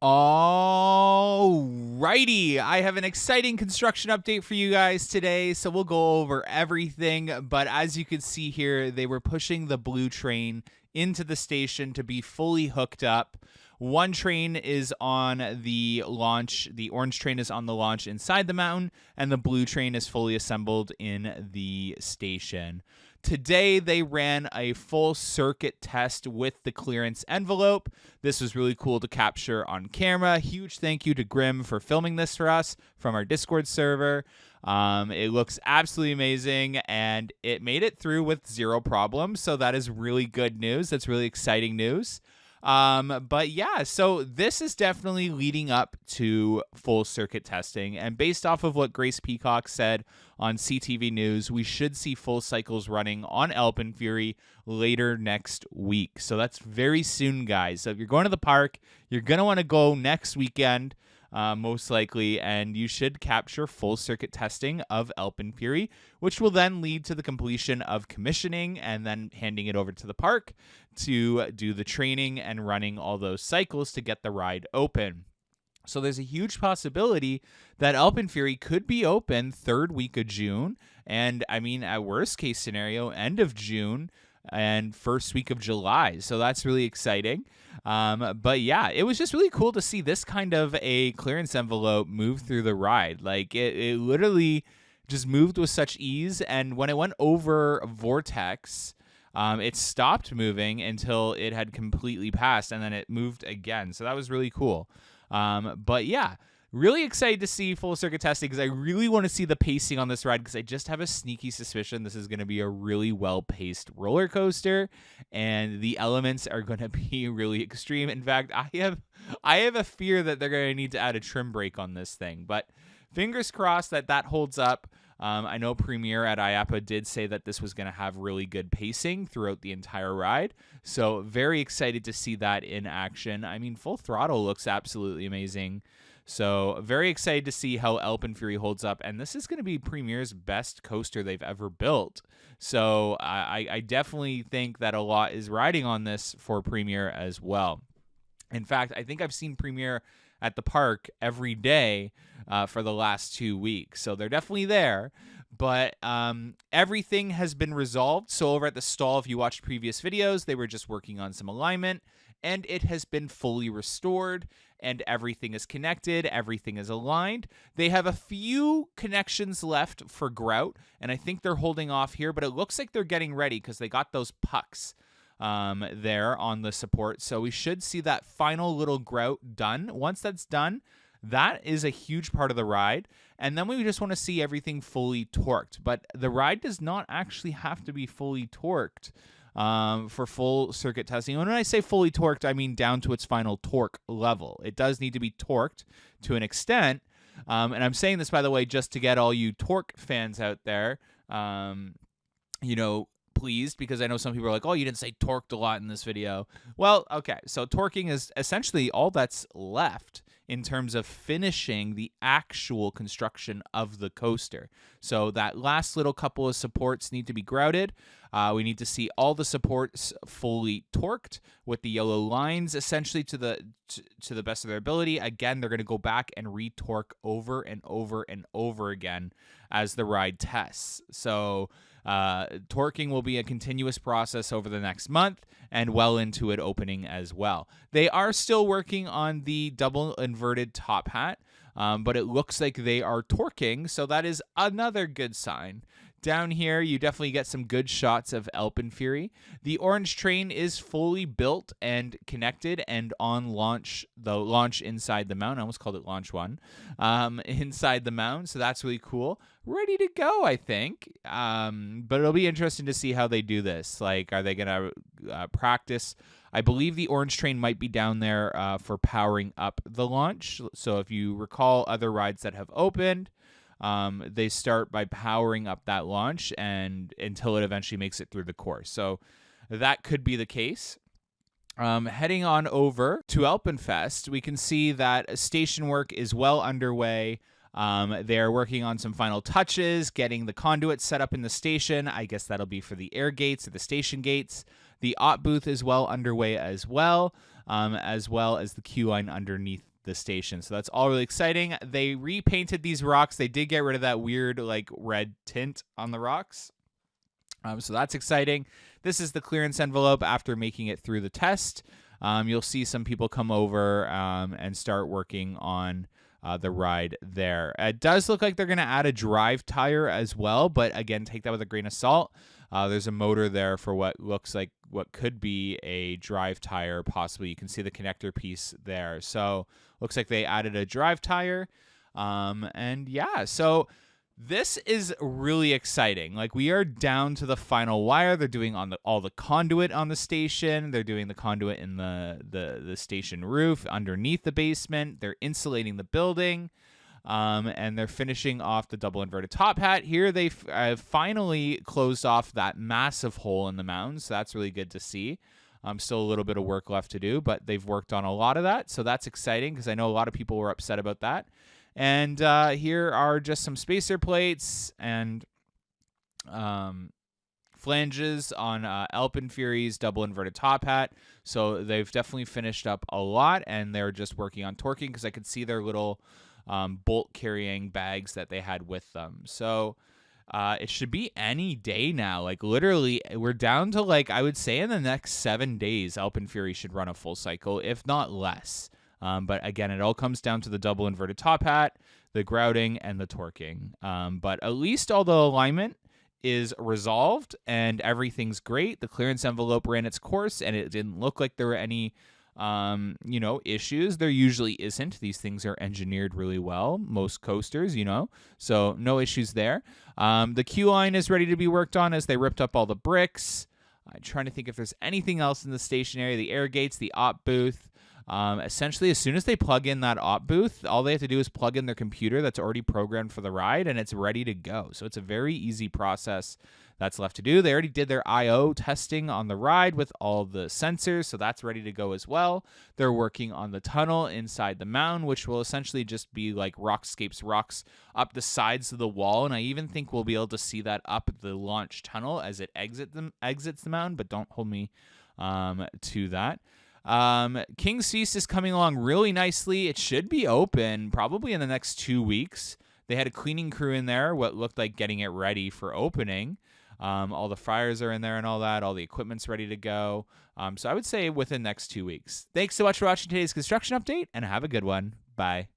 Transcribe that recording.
Alrighty, I have an exciting construction update for you guys today, so we'll go over everything. But as you can see here, they were pushing the blue train into the station to be fully hooked up. One train is on the launch, the orange train is on the launch inside the mountain, and the blue train is fully assembled in the station. Today, they ran a full circuit test with the clearance envelope. This was really cool to capture on camera. Huge thank you to Grim for filming this for us from our Discord server. It looks absolutely amazing, and it made it through with zero problems, so that is really good news. That's really exciting news. But yeah, so this is definitely leading up to full circuit testing. And based off of what Grace Peacock said on CTV News, we should see full cycles running on AlpenFury later next week. So that's very soon, guys. So if you're going to the park, you're going to want to go next weekend. Most likely, and you should capture full circuit testing of AlpenFury, which will then lead to the completion of commissioning and then handing it over to the park to do the training and running all those cycles to get the ride open. So there's a huge possibility that AlpenFury could be open third week of June, and I mean, at worst case scenario, end of June and first week of July. So that's really exciting. But yeah, it was just really cool to see this kind of a clearance envelope move through the ride. Like it literally just moved with such ease. And when it went over Vortex, it stopped moving until it had completely passed, and then it moved again. So that was really cool. But yeah, really excited to see full circuit testing because I really want to see the pacing on this ride because I just have a sneaky suspicion this is going to be a really well-paced roller coaster and the elements are going to be really extreme. In fact, I have a fear that they're going to need to add a trim brake on this thing, but fingers crossed that holds up. I know Premier at IAPA did say that this was going to have really good pacing throughout the entire ride, so very excited to see that in action. I mean, Full Throttle looks absolutely amazing. So very excited to see how AlpenFury holds up. And this is going to be Premier's best coaster they've ever built. So I definitely think that a lot is riding on this for Premier as well. In fact, I think I've seen Premier at the park every day for the last 2 weeks. So they're definitely there. But everything has been resolved. So over at the stall, if you watched previous videos, they were just working on some alignment. And it has been fully restored, and everything is connected, everything is aligned. They have a few connections left for grout, and I think they're holding off here, but it looks like they're getting ready because they got those pucks there on the support. So we should see that final little grout done. Once that's done, that is a huge part of the ride. And then we just want to see everything fully torqued. But the ride does not actually have to be fully torqued for full circuit testing. And when I say fully torqued, I mean down to its final torque level. It does need to be torqued to an extent. And I'm saying this, by the way, just to get all you torque fans out there, pleased, because I know some people are like, oh, you didn't say torqued a lot in this video. Well, okay, so torquing is essentially all that's left in terms of finishing the actual construction of the coaster. So that last little couple of supports need to be grouted. We need to see all the supports fully torqued with the yellow lines essentially to the best of their ability. Again, they're going to go back and re-torque over and over and over again as the ride tests. So torquing will be a continuous process over the next month and well into it opening as well. They are still working on the double inverted top hat, but it looks like they are torquing, so that is another good sign. Down here, you definitely get some good shots of AlpenFury. The orange train is fully built and connected and on launch, the launch inside the mountain. I almost called it launch one. Inside the mountain, so that's really cool. Ready to go, I think. But it'll be interesting to see how they do this. Like, are they going to practice? I believe the orange train might be down there for powering up the launch. So if you recall other rides that have opened, they start by powering up that launch and until it eventually makes it through the course. So that could be the case. Heading on over to AlpenFest, we can see that station work is well underway. They're working on some final touches, getting the conduit set up in the station. I guess that'll be for the air gates or the station gates. The OT booth is well underway as well as the queue line underneath the station. So that's all really exciting. They repainted these rocks. They did get rid of that weird like red tint on the rocks. So that's exciting. This is the clearance envelope after making it through the test. You'll see some people come over and start working on the ride there. It does look like they're going to add a drive tire as well, but again, take that with a grain of salt. There's a motor there for what looks like what could be a drive tire, possibly. You can see the connector piece there. So looks like they added a drive tire. And yeah, so this is really exciting. Like, we are down to the final wire. They're doing all the conduit on the station. They're doing the conduit in the station roof underneath the basement. They're insulating the building. And they're finishing off the double inverted top hat. Here they finally closed off that massive hole in the mountain, so that's really good to see. Still a little bit of work left to do, but they've worked on a lot of that, so that's exciting because I know a lot of people were upset about that. And here are just some spacer plates and flanges on AlpenFury's double inverted top hat. So they've definitely finished up a lot, and they're just working on torquing because I could see their little bolt carrying bags that they had with them. So it should be any day now. Like, literally, we're down to, like, I would say in the next 7 days, AlpenFury should run a full cycle, if not less. But again, it all comes down to the double inverted top hat, the grouting, and the torquing. But at least all the alignment is resolved and everything's great. The clearance envelope ran its course, and it didn't look like there were any issues. There usually isn't. These things are engineered really well, most coasters, so no issues there. The queue line is ready to be worked on as they ripped up all the bricks. I'm trying to think if there's anything else in the station area. The air gates, the op booth. Essentially, as soon as they plug in that op booth, all they have to do is plug in their computer that's already programmed for the ride, and it's ready to go. So it's a very easy process that's left to do. They already did their I/O testing on the ride with all the sensors, so that's ready to go as well. They're working on the tunnel inside the mountain, which will essentially just be like rockscapes rocks up the sides of the wall, and I even think we'll be able to see that up the launch tunnel as it exits the mountain, but don't hold me to that. King's Feast is coming along really nicely. It should be open probably in the next 2 weeks. They had a cleaning crew in there, what looked like getting it ready for opening. All the fryers are in there and all that. All the equipment's ready to go. So I would say within the next 2 weeks. Thanks so much for watching today's construction update, and have a good one. Bye.